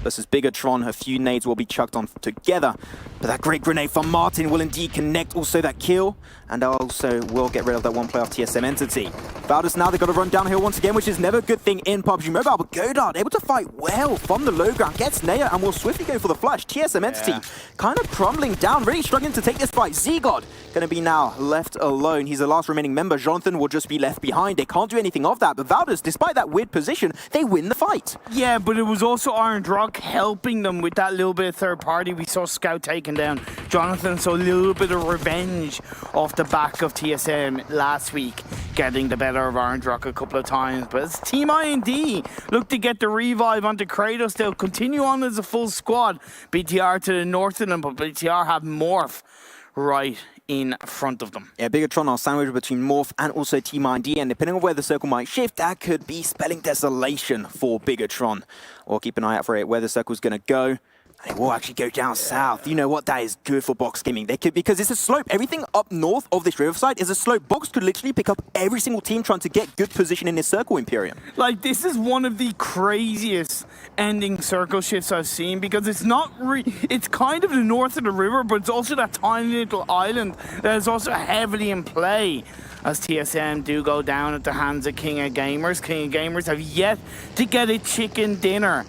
versus Bigatron. A few nades will be chucked on together. But that great grenade from Martin will indeed connect also that kill. And also will get rid of that one player of TSM Entity. Valdez now, they've got to run downhill once again, which is never a good thing in PUBG Mobile. But Godard able to fight well from the low ground, gets Naya and will swiftly go for the flush. TSM Entity kind of crumbling down, really struggling to take this fight. Z-God going to be now left alone. He's the last remaining member. Jonathan will just be left behind. They can't do anything of that. But Valdez, despite that weird position, they win the fight. Yeah, but it was also Orange Rock helping them with that little bit of third party. We saw Scout taking down Jonathan, so a little bit of revenge off the back of TSM last week, getting the better of Orange Rock a couple of times. But as Team IND look to get the revive onto Kratos, they'll continue on as a full squad. BTR to the north of them, but BTR have Morph right in front of them. Yeah, Bigatron are sandwiched between Morph and also Team ID, and depending on where the circle might shift, that could be spelling desolation for Bigatron. Or keep an eye out for it, where the circle's going to go. They will actually go down south. You know what? That is good for Box Gaming. They could, because it's a slope. Everything up north of this riverside is a slope. Box could literally pick up every single team trying to get good position in this circle, Imperium. Like, this is one of the craziest ending circle shifts I've seen, because it's not it's kind of the north of the river, but it's also that tiny little island that is also heavily in play as TSM do go down at the hands of King of Gamers. King of Gamers have yet to get a chicken dinner,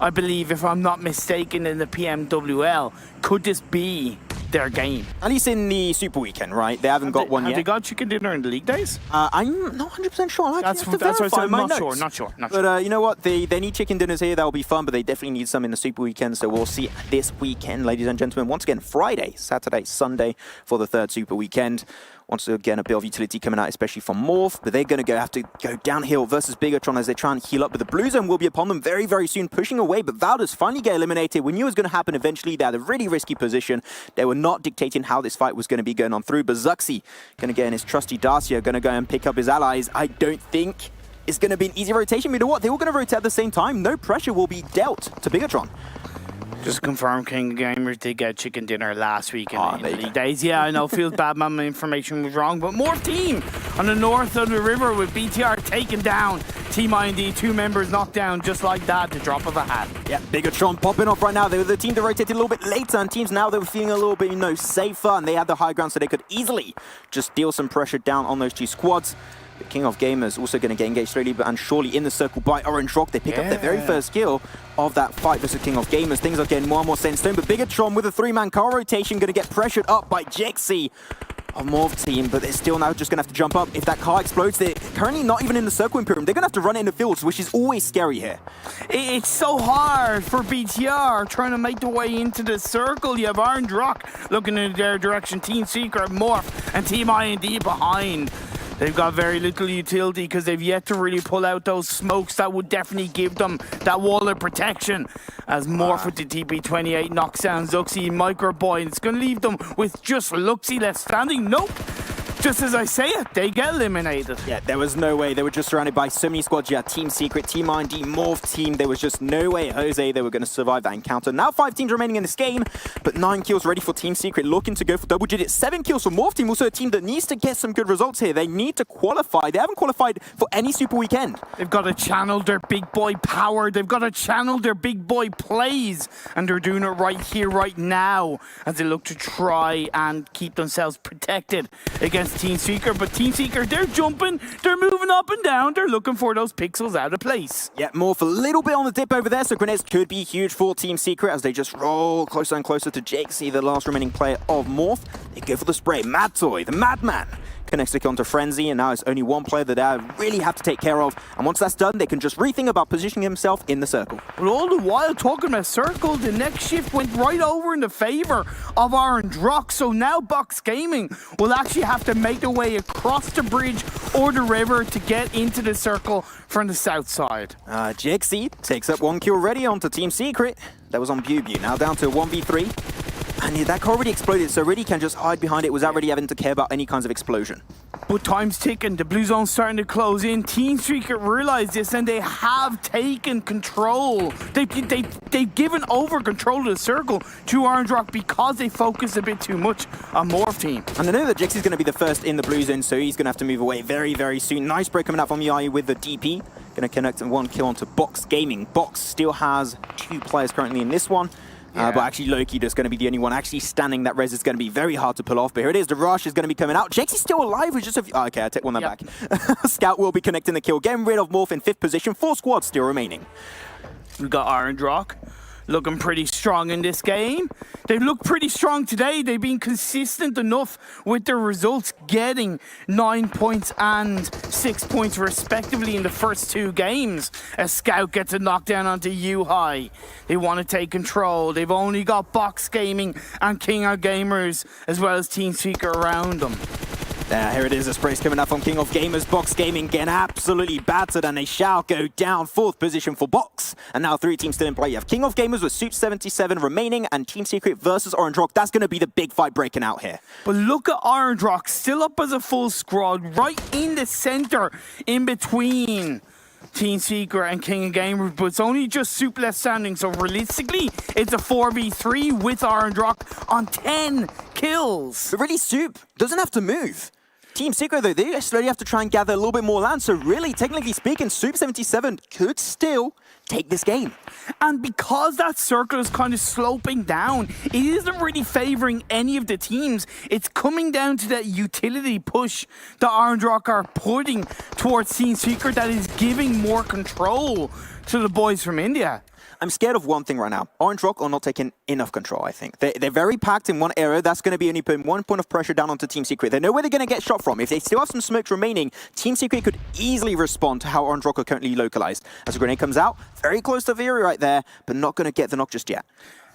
I believe, if I'm not mistaken, in the PMWL. Could this be their game? At least in the Super Weekend, right? They haven't got one yet. Have they got chicken dinner in the league days? I'm not 100% sure. That's what I said. Not sure. But you know what? They need chicken dinners here. That'll be fun, but they definitely need some in the Super Weekend. So we'll see this weekend, ladies and gentlemen. Once again, Friday, Saturday, Sunday for the third Super Weekend. Once again, a bit of utility coming out, especially from Morph, but they're going to have to go downhill versus Bigatron as they try and heal up. But the Blue Zone will be upon them very, very soon, pushing away. But Valdez finally get eliminated. We knew it was going to happen eventually. They had a really risky position. They were not dictating how this fight was going to be going on through. But Zuxi going to get in his trusty Dacia, going to go and pick up his allies. I don't think it's going to be an easy rotation. You know what? They're all going to rotate at the same time. No pressure will be dealt to Bigatron. Just confirm, King Gamers did get chicken dinner last week in the league days. Yeah, I know, feels bad, my information was wrong, but more team on the north of the river with BTR taken down. Team IND, 2 members knocked down just like that, the drop of a hat. Yeah, Bigatron popping off right now. They were the team that rotated a little bit later, and teams now they were feeling a little bit, safer, and they had the high ground, so they could easily just deal some pressure down on those 2 squads. The King of Gamers also going to get engaged slowly but and surely in the circle by Orange Rock. They pick up their very first kill of that fight versus King of Gamers. Things are getting more and more set in stone, but Bigatron with a 3-man car rotation going to get pressured up by Jexy of Morph team, but they're still now just going to have to jump up. If that car explodes, they're currently not even in the circle Imperium. They're going to have to run it in the fields, which is always scary here. It's so hard for BTR trying to make the way into the circle. You have Orange Rock looking in their direction, Team Secret, Morph, and Team IND behind. They've got very little utility because they've yet to really pull out those smokes that would definitely give them that wall of protection. As Morph with the TP28 knocks down Zuxi, Micro Boy, and it's going to leave them with just Luxy left standing. Nope. Just as I say it, they get eliminated. Yeah, there was no way. They were just surrounded by so many squads. You had Team Secret, Team IND, Morph team. There was just no way, Jose, they were going to survive that encounter. Now 5 teams remaining in this game, but 9 kills ready for Team Secret, looking to go for double digits. 7 kills for Morph team, also a team that needs to get some good results here. They need to qualify. They haven't qualified for any Super Weekend. They've got to channel their big boy power. They've got to channel their big boy plays, and they're doing it right here, right now, as they look to try and keep themselves protected against Team Secret. But Team Seeker, they're jumping, they're moving up and down, they're looking for those pixels out of place. Yeah, Morph a little bit on the dip over there, so grenades could be huge for Team Secret as they just roll closer and closer to Jake, see the last remaining player of Morph. They go for the spray. Mad Toy, the Madman, connects the kill onto Frenzy, and now it's only one player that they really have to take care of. And once that's done, they can just rethink about positioning himself in the circle. But all the while talking about circle, the next shift went right over in the favor of Orange Rock. So now Box Gaming will actually have to make their way across the bridge or the river to get into the circle from the south side. Jixie takes up 1 kill already onto Team Secret. That was on PUBGM. Now down to 1v3. And that car already exploded, so really can just hide behind it without really having to care about any kinds of explosion. But time's ticking, the blue zone's starting to close in. Team Secret realize this, and they have taken control. They've given over control of the circle to Orange Rock because they focus a bit too much on Morph team. And I know that Jixie's going to be the first in the blue zone, so he's going to have to move away very, very soon. Nice break coming out from Yai with the DP. Going to connect one kill onto Box Gaming. Box still has 2 players currently in this one. But actually Loki is going to be the only one actually standing. That res is going to be very hard to pull off. But here it is. The rush is going to be coming out. Jakes is still alive with just a few... Oh, okay, I take one that back. Scout will be connecting the kill. Getting rid of Morph in 5th position. 4 squads still remaining. We've got Orange Rock looking pretty strong in this game. They've looked pretty strong today. They've been consistent enough with their results, getting 9 points and 6 points respectively in the first 2 games. As Scout gets a knockdown onto U-High. They want to take control. They've only got Box Gaming and King of Gamers as well as Team Seeker around them. Here it is, a sprays coming out from King of Gamers. Box Gaming getting absolutely battered, and they shall go down. 4th position for Box. And now 3 teams still in play. You have King of Gamers with Soup 77 remaining, and Team Secret versus Orange Rock. That's going to be the big fight breaking out here. But look at Orange Rock, still up as a full squad, right in the center, in between Team Secret and King of Gamers, but it's only just Soup left standing, so realistically, it's a 4v3 with Orange Rock on 10 kills. But really, Soup doesn't have to move. Team Secret, though, they slowly have to try and gather a little bit more land. So really, technically speaking, Soup 77 could still take this game. And because that circle is kind of sloping down, it isn't really favoring any of the teams. It's coming down to that utility push that Orange Rock are putting towards Team Secret that is giving more control to the boys from India. I'm scared of one thing right now. Orange Rock are not taking enough control, I think. They're very packed in one area. That's going to be only putting 1 point of pressure down onto Team Secret. They know where they're going to get shot from. If they still have some smokes remaining, Team Secret could easily respond to how Orange Rock are currently localized. As a grenade comes out, very close to Viri right there, but not going to get the knock just yet.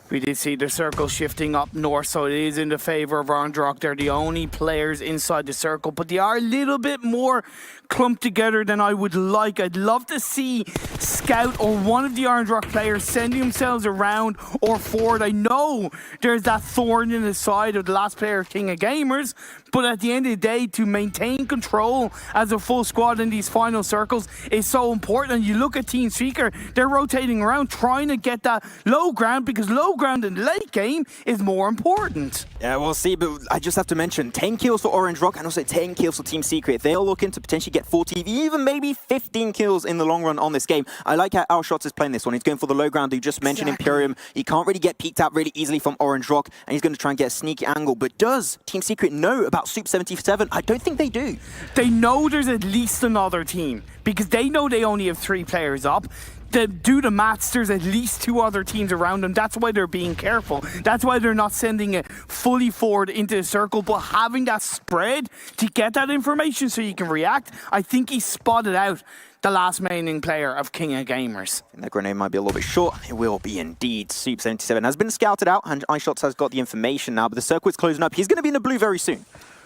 We did see the circle shifting up north, so it is in the favor of Orange Rock. They're the only players inside the circle, but they are a little bit more clumped together than I would like. I'd love to see Scout or one of the Orange Rock players sending themselves around or forward. I know there's that thorn in the side of the last player, King of Gamers, but at the end of the day, to maintain control as a full squad in these final circles is so important. And you look at Team Seeker, they're rotating around, trying to get that low ground, because low ground in the late game is more important. Yeah, we'll see, but I just have to mention 10 kills for Orange Rock and also 10 kills for Team Secret. They're looking to potentially get 40, even maybe 15 kills in the long run on this game. I like how Alshots is playing this one. He's going for the low ground. You just mentioned Imperium. He can't really get peeked out really easily from Orange Rock, and he's going to try and get a sneaky angle. But does Team Secret know about Soup 77? I don't think they do. They know there's at least another team, because they know they only have 3 players up. Do the maths, there's at least 2 other teams around them. That's why they're being careful. That's why they're not sending it fully forward into the circle, but having that spread to get that information so you can react. I think he spotted out the last maining player of King of Gamers. And the grenade might be a little bit short. It will be indeed. Soup 77 has been scouted out, and iShots has got the information now, but the circle is closing up. He's going to be in the blue very soon.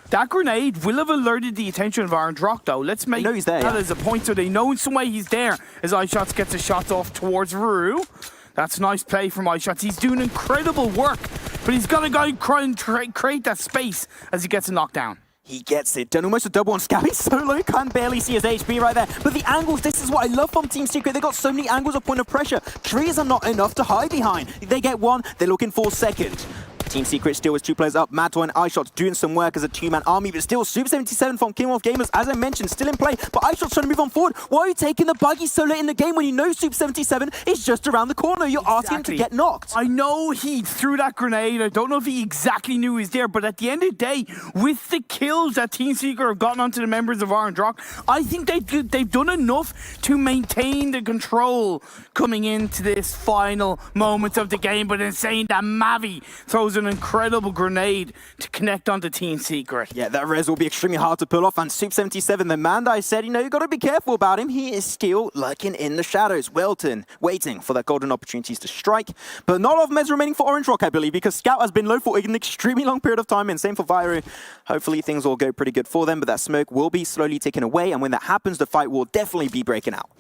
That grenade will have alerted the attention of Orange Rock, though. Let's make he's there, that as a point, so they know in some way he's there. As iShots gets a shot off towards Ruru. That's nice play from iShots. He's doing incredible work, but he's got to go and create that space as he gets a knockdown. He gets it. Done almost a double on Scabby. Solo can barely see his HP right there. But the angles, this is what I love from Team Secret. They got so many angles of point of pressure. Trees are not enough to hide behind. If they get one, they're looking for second. Team Secret still with 2 players up. Madto and iShots doing some work as a 2-man army, but still Soup 77 from King of Gamers, as I mentioned, still in play. But iShots trying to move on forward. Why are you taking the buggy so late in the game when you know Soup 77 is just around the corner? You're asking him to get knocked. I know he threw that grenade. I don't know if he exactly knew he was there, but at the end of the day, with the kills that Team Secret have gotten onto the members of Orange Rock, I think they've done enough to maintain the control coming into this final moment of the game. But in saying that, Mavi throws an incredible grenade to connect onto Team Secret. Yeah, that res will be extremely hard to pull off. And Soup 77, the man that I said, you got to be careful about him. He is still lurking in the shadows. Welton waiting for that golden opportunities to strike. But not a lot of meds remaining for Orange Rock, I believe, because Scout has been low for an extremely long period of time, and same for Viru. Hopefully things will go pretty good for them, but that smoke will be slowly taken away, and when that happens, the fight will definitely be breaking out.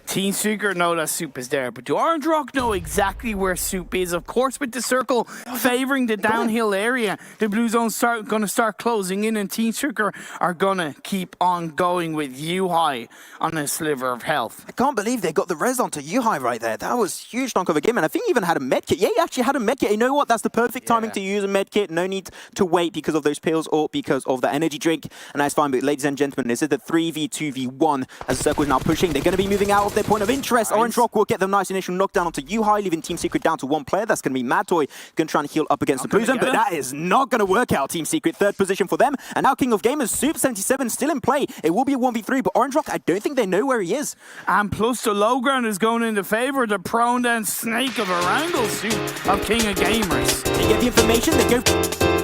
Team Secret know that Soup is there, but do Orange Rock know exactly where Soup is? Of course, with the circle favouring the downhill area, the Blue Zone's going to start closing in, and Team Secret are going to keep on going with U-High on a sliver of health. I can't believe they got the res onto U-High right there. That was huge chunk of a game, and I think he even had a medkit. Yeah, he actually had a medkit. You know what? That's the perfect timing to use a medkit. No need to wait because of those pills or because of the energy drink, and that's fine. But ladies and gentlemen, this is the 3v2v1 as the circle is now pushing. They're going to be moving out of their point of interest. Nice. Orange Rock will get the nice initial knockdown onto U-High, leaving Team Secret down to one player. That's going to be Mad Toy. Going to try and heal up against the Blue Zone, but that is not going to work out. Team Secret, third position for them. And now King of Gamers, Soup 77 still in play. It will be a 1v3, but Orange Rock, I don't think they know where he is. And plus the low ground is going into favour of the prone down snake of a wrangle Soup of King of Gamers. They get the information, they go